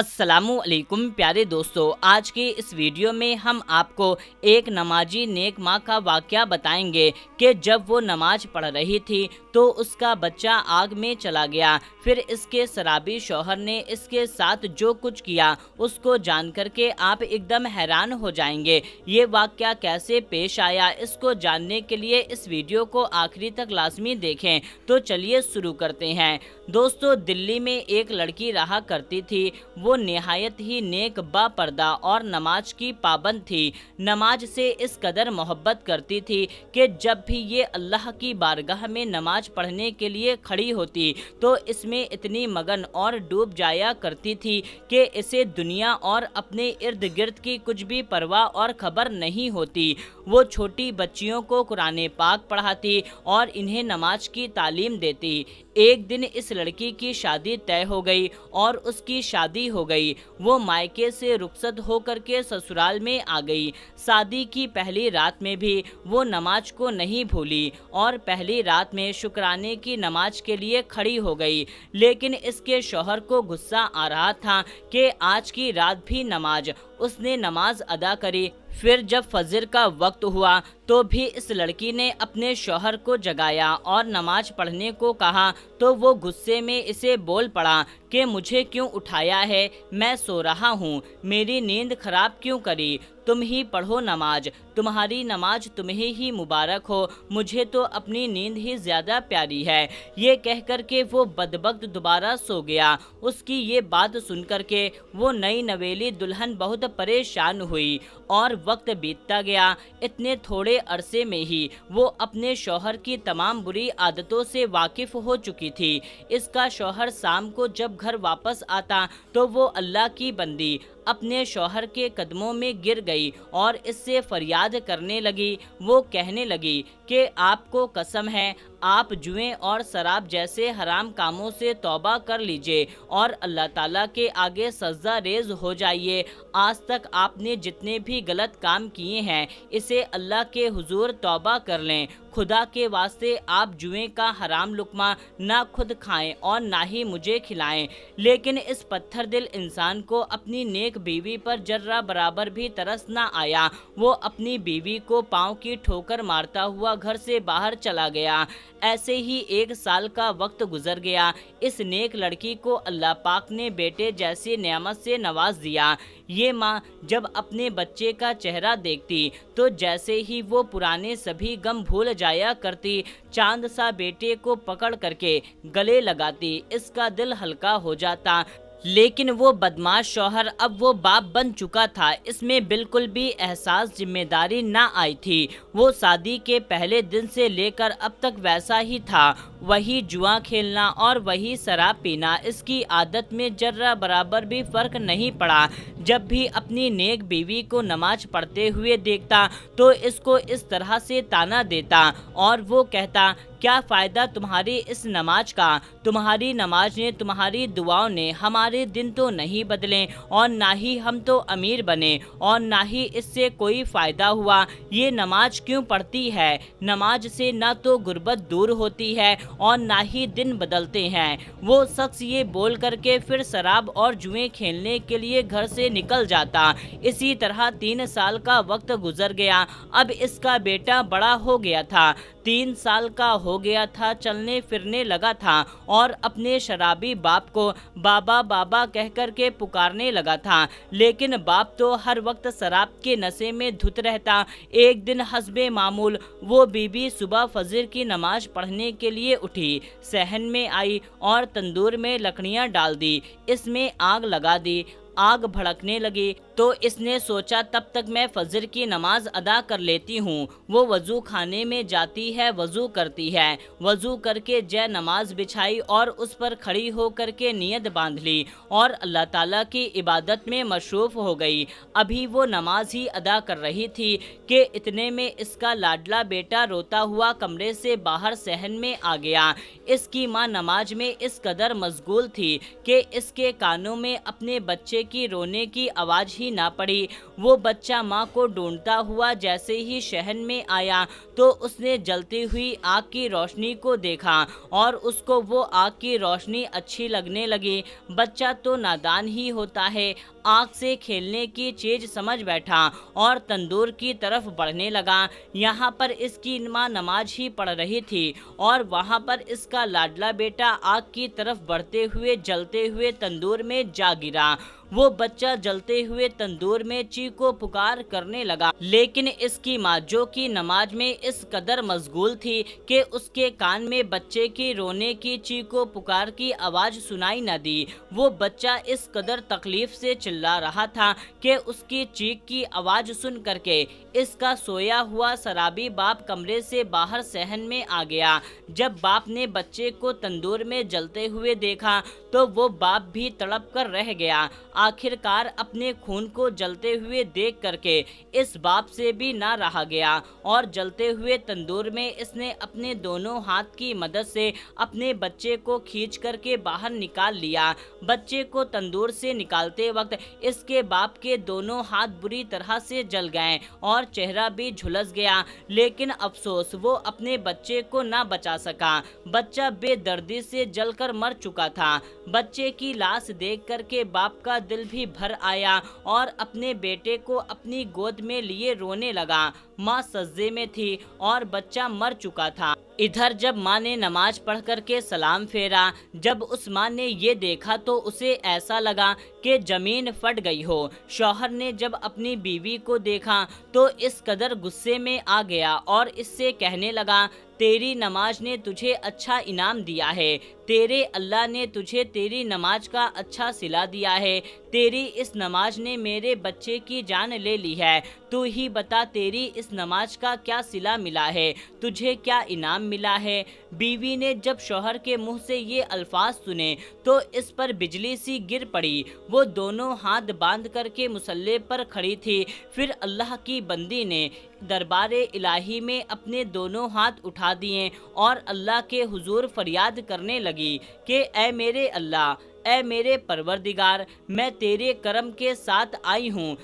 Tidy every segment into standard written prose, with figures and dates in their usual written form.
अस्सलामु अलैकुम प्यारे दोस्तों, आज के इस वीडियो में हम आपको एक नमाजी नेक माँ का वाक़या बताएंगे कि जब वो नमाज पढ़ रही थी तो उसका बच्चा आग में चला गया। फिर इसके शराबी शौहर ने इसके साथ जो कुछ किया उसको जान करके आप एकदम हैरान हो जाएंगे। ये वाक़या कैसे पेश आया, इसको जानने के लिए इस वीडियो को आखिरी तक लाजमी देखें। तो चलिए शुरू करते हैं। दोस्तों, दिल्ली में एक लड़की रहा करती थी। वो निहायत ही नेक, बापर्दा और नमाज की पाबंद थी। नमाज से इस कदर मोहब्बत करती थी कि जब भी ये अल्लाह की बारगाह में नमाज पढ़ने के लिए खड़ी होती तो इसमें इतनी मगन और डूब जाया करती थी कि इसे दुनिया और अपने इर्द गिर्द की कुछ भी परवाह और खबर नहीं होती। वो छोटी बच्चियों को कुरान पाक पढ़ाती और इन्हें नमाज की तालीम देती। एक दिन इस लड़की की शादी तय हो गई और उसकी शादी हो गई। वो मायके से रुखसत होकर के ससुराल में आ गई। शादी की पहली रात में भी वो नमाज को नहीं भूली और पहली रात में शुक्राने की नमाज के लिए खड़ी हो गई। लेकिन इसके शौहर को गुस्सा आ रहा था कि आज की रात भी नमाज। उसने नमाज अदा करी। फिर जब फजर का वक्त हुआ तो भी इस लड़की ने अपने शौहर को जगाया और नमाज पढ़ने को कहा तो वो गुस्से में इसे बोल पड़ा कि मुझे क्यों उठाया है, मैं सो रहा हूँ, मेरी नींद खराब क्यों करी, तुम ही पढ़ो नमाज, तुम्हारी नमाज तुम्हें ही मुबारक हो, मुझे तो अपनी नींद ही ज़्यादा प्यारी है। ये कह कर के वो बदबख्त दोबारा सो गया। उसकी ये बात सुन कर के वो नई नवेली दुल्हन बहुत परेशान हुई और वक्त बीतता गया। इतने थोड़े अरसे में ही वो अपने शौहर की तमाम बुरी आदतों से वाकिफ़ हो चुकी थी। इसका शौहर शाम को जब घर वापस आता तो वो अल्लाह की बंदी अपने शौहर के कदमों में गिर गई और इससे फरियाद करने लगी। वो कहने लगी कि आपको कसम है, आप जुए और शराब जैसे हराम कामों से तौबा कर लीजिए और अल्लाह ताला के आगे सजदा रेज हो जाइए। आज तक आपने जितने भी गलत काम किए हैं इसे अल्लाह के हुजूर तौबा कर लें। खुदा के वास्ते आप जुए का हराम लुकमा ना खुद खाएं और ना ही मुझे खिलाएं। लेकिन इस पत्थर दिल इंसान को अपनी नेक बीवी पर जर्रा बराबर भी तरस ना आया। वो अपनी बीवी को पाँव की ठोकर मारता हुआ घर से बाहर चला गया। ऐसे ही 1 साल का वक्त गुजर गया। इस नेक लड़की को अल्लाह पाक ने बेटे जैसी नेमत से नवाज दिया। ये माँ जब अपने बच्चे का चेहरा देखती तो जैसे ही वो पुराने सभी गम भूल जाया करती, चांद सा बेटे को पकड़ करके गले लगाती, इसका दिल हल्का हो जाता। लेकिन वो बदमाश शौहर अब वो बाप बन चुका था, इसमें बिल्कुल भी एहसास जिम्मेदारी ना आई थी। वो शादी के पहले दिन से लेकर अब तक वैसा ही था। वही जुआ खेलना और वही शराब पीना, इसकी आदत में जर्रा बराबर भी फर्क नहीं पड़ा। जब भी अपनी नेक बीवी को नमाज पढ़ते हुए देखता तो इसको इस तरह से ताना देता और वो कहता, क्या फ़ायदा तुम्हारी इस नमाज का, तुम्हारी नमाज ने, तुम्हारी दुआओं ने हमारे दिन तो नहीं बदले और ना ही हम तो अमीर बने और ना ही इससे कोई फ़ायदा हुआ। ये नमाज क्यों पढ़ती है? नमाज से ना तो गुर्बत दूर होती है और ना ही दिन बदलते हैं। वो शख्स ये बोल करके फिर शराब और जुए खेलने के लिए घर से निकल जाता। इसी तरह 3 साल का वक्त गुजर गया। अब इसका बेटा बड़ा हो गया था, 3 साल का हो गया था, चलने फिरने लगा था और अपने शराबी बाप को बाबा बाबा कहकर के पुकारने लगा था। लेकिन बाप तो हर वक्त शराब के नशे में धुत रहता। एक दिन हस्बे मामूल वो बीबी सुबह फजर की नमाज पढ़ने के लिए उठी, सहन में आई और तंदूर में लकड़ियां डाल दी, इसमें आग लगा दी। आग भड़कने लगी तो इसने सोचा तब तक मैं फजर की नमाज अदा कर लेती हूँ। वो वज़ू खाने में जाती है, वज़ू करती है, वज़ू करके जय नमाज बिछाई और उस पर खड़ी हो करके नियत बांध ली और अल्लाह ताला की इबादत में मशरूफ़ हो गई। अभी वो नमाज ही अदा कर रही थी कि इतने में इसका लाडला बेटा रोता हुआ कमरे से बाहर सहन में आ गया। इसकी माँ नमाज में इस कदर मशगूल थी कि इसके कानों में अपने बच्चे बच्चे की रोने की आवाज़ ही ना पड़ी। वो बच्चा माँ को ढूंढता हुआ जैसे ही शहर में आया तो उसने जलती हुई आग की रोशनी को देखा और उसको वो आग की रोशनी अच्छी लगने लगी। बच्चा तो नादान ही होता है, आग से खेलने की चीज समझ बैठा और तंदूर की तरफ बढ़ने लगा। यहाँ पर इसकी माँ नमाज ही पढ़ रही थी और वहाँ पर इसका लाडला बेटा आग की तरफ बढ़ते हुए जलते हुए तंदूर में जा गिरा। वो बच्चा जलते हुए तंदूर में चीखो पुकार करने लगा, लेकिन इसकी माँ जो कि नमाज में इस कदर मशगूल थी कि उसके कान में बच्चे की रोने की चीखो पुकार की आवाज़ सुनाई न दी। वो बच्चा इस कदर तकलीफ से चिल्ला रहा था कि उसकी चीख की आवाज़ सुन करके इसका सोया हुआ शराबी बाप कमरे से बाहर सहन में आ गया। जब बाप ने बच्चे को तंदूर में जलते हुए देखा तो वो बाप भी तड़प कर रह गया। आखिरकार अपने खून को जलते हुए देख करके इस बाप से भी ना रहा गया और जलते हुए तंदूर में इसने अपने दोनों हाथ की मदद से अपने बच्चे को खींच करके बाहर निकाल लिया। बच्चे को तंदूर से निकालते वक्त इसके बाप के दोनों हाथ बुरी तरह से जल गए और चेहरा भी झुलस गया, लेकिन अफसोस वो अपने बच्चे को ना बचा सका। बच्चा बेदर्दी से जलकर मर चुका था। बच्चे की लाश देख करके बाप का दिल भी भर आया और अपने बेटे को अपनी गोद में लिए रोने लगा। माँ सज्जे में थी और बच्चा मर चुका था। इधर जब माँ ने नमाज पढ़ करके सलाम फेरा, जब उस माँ ने ये देखा तो उसे ऐसा लगा कि जमीन फट गई हो। शौहर ने जब अपनी बीवी को देखा तो इस कदर गुस्से में आ गया और इससे कहने लगा, तेरी नमाज ने तुझे अच्छा इनाम दिया है, तेरे अल्लाह ने तुझे तेरी नमाज का अच्छा सिला दिया है। तेरी इस नमाज ने मेरे बच्चे की जान ले ली है। तू ही बता तेरी इस नमाज का क्या सिला मिला है, तुझे क्या इनाम मिला है। बीवी ने जब शौहर के मुंह से ये अल्फाज सुने तो इस पर बिजली सी गिर पड़ी। वो दोनों हाथ बांध करके मुसल्ले पर खड़ी थी। फिर अल्लाह की बंदी ने दरबारे इलाही में अपने दोनों हाथ उठा दिए और अल्लाह के हुजूर फरियाद करने लगी कि ऐ मेरे अल्लाह, ऐ मेरे परवरदिगार, मैं तेरे करम के साथ आई हूँ।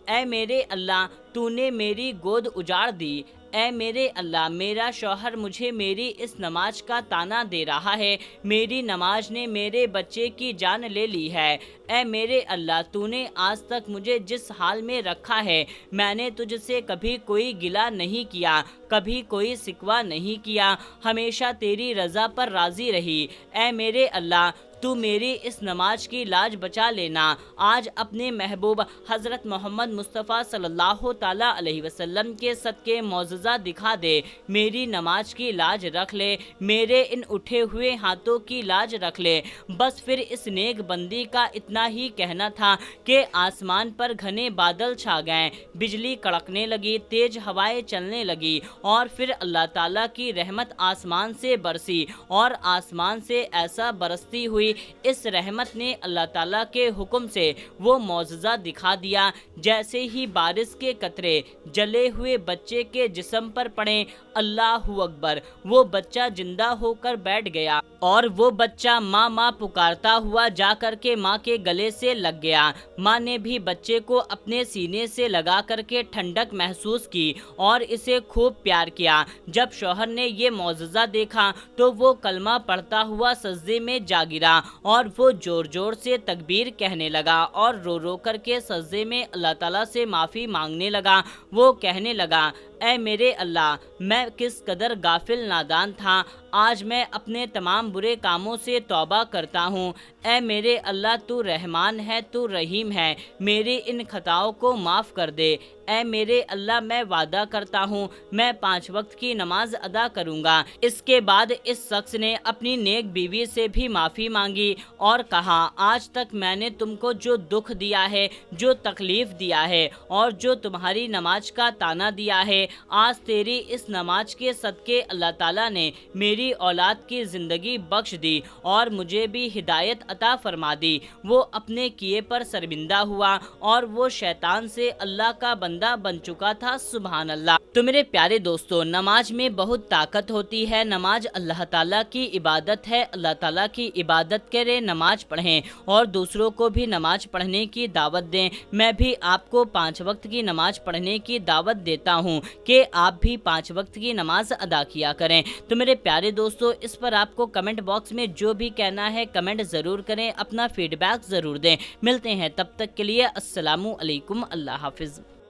ऐ मेरे अल्लाह, तूने मेरी गोद उजाड़ दी। ऐ मेरे अल्लाह, मेरा शौहर मुझे मेरी इस नमाज का ताना दे रहा है। मेरी नमाज ने मेरे बच्चे की जान ले ली है। ऐ मेरे अल्लाह, तूने आज तक मुझे जिस हाल में रखा है, मैंने तुझसे कभी कोई गिला नहीं किया, कभी कोई सिकवा नहीं किया, हमेशा तेरी रज़ा पर राज़ी रही। ऐ मेरे अल्लाह, तू मेरी इस नमाज की लाज बचा लेना। आज अपने महबूब हज़रत मोहम्मद मुस्तफ़ा सल्लल्लाहु ताला अलैहि वसल्लम के सदके मौजज़ा दिखा दे। मेरी नमाज की लाज रख ले, मेरे इन उठे हुए हाथों की लाज रख ले। बस फिर इस नेक बंदी का इतना ही कहना था कि आसमान पर घने बादल छा गए, बिजली कड़कने लगी, तेज हवाएं चलने लगी और फिर अल्लाह ताला की रहमत आसमान से बरसी और आसमान से ऐसा बरसती हुई इस रहमत ने अल्लाह ताला के हुक्म से वो मौजज़ा दिखा दिया। जैसे ही बारिश के कतरे जले हुए बच्चे के जिस्म पर पड़े, अल्लाहु अकबर, वो बच्चा जिंदा होकर बैठ गया और वो बच्चा माँ माँ पुकारता हुआ जा कर के माँ के गले से लग गया। माँ ने भी बच्चे को अपने सीने से लगा करके ठंडक महसूस की और इसे खूब प्यार किया। जब शौहर ने ये मौजज़ा देखा तो वो कलमा पढ़ता हुआ सजदे में जा गिरा और वो जोर जोर से तकबीर कहने लगा और रो रो करके सजदे में अल्लाह ताला से माफ़ी मांगने लगा। वो कहने लगा, ऐ मेरे अल्लाह, मैं किस कदर गाफिल नादान था, आज मैं अपने तमाम बुरे कामों से तौबा करता हूँ। ऐ मेरे अल्लाह, तू रहमान है, तू रहीम है, मेरी इन खताओं को माफ़ कर दे। ऐ मेरे अल्लाह, मैं वादा करता हूँ मैं 5 वक्त की नमाज अदा करूँगा। इसके बाद इस शख्स ने अपनी नेक बीवी से भी माफ़ी मांगी और कहा, आज तक मैंने तुमको जो दुख दिया है, जो तकलीफ़ दिया है और जो तुम्हारी नमाज का ताना दिया है, आज तेरी इस नमाज के सदके अल्लाह ताला ने मेरी औलाद की ज़िंदगी बख्श दी और मुझे भी हिदायत अता फरमा दी। वो अपने किए पर शर्मिंदा हुआ और वो शैतान से अल्लाह का बंदा बन चुका था। सुभान अल्लाह। तो मेरे प्यारे दोस्तों, नमाज में बहुत ताकत होती है। नमाज अल्लाह ताला की इबादत है। अल्लाह ताला की इबादत करें, नमाज पढ़ें और दूसरों को भी नमाज पढ़ने की दावत दें। मैं भी आपको 5 वक्त की नमाज पढ़ने की दावत देता हूँ कि आप भी 5 वक्त की नमाज अदा किया करें। तो मेरे प्यारे दोस्तों, इस पर आपको कमेंट बॉक्स में जो भी कहना है कमेंट ज़रूर करें, अपना फीडबैक ज़रूर दें। मिलते हैं तब तक के लिए। अस्सलामु अलैकुम। अल्लाह हाफिज़।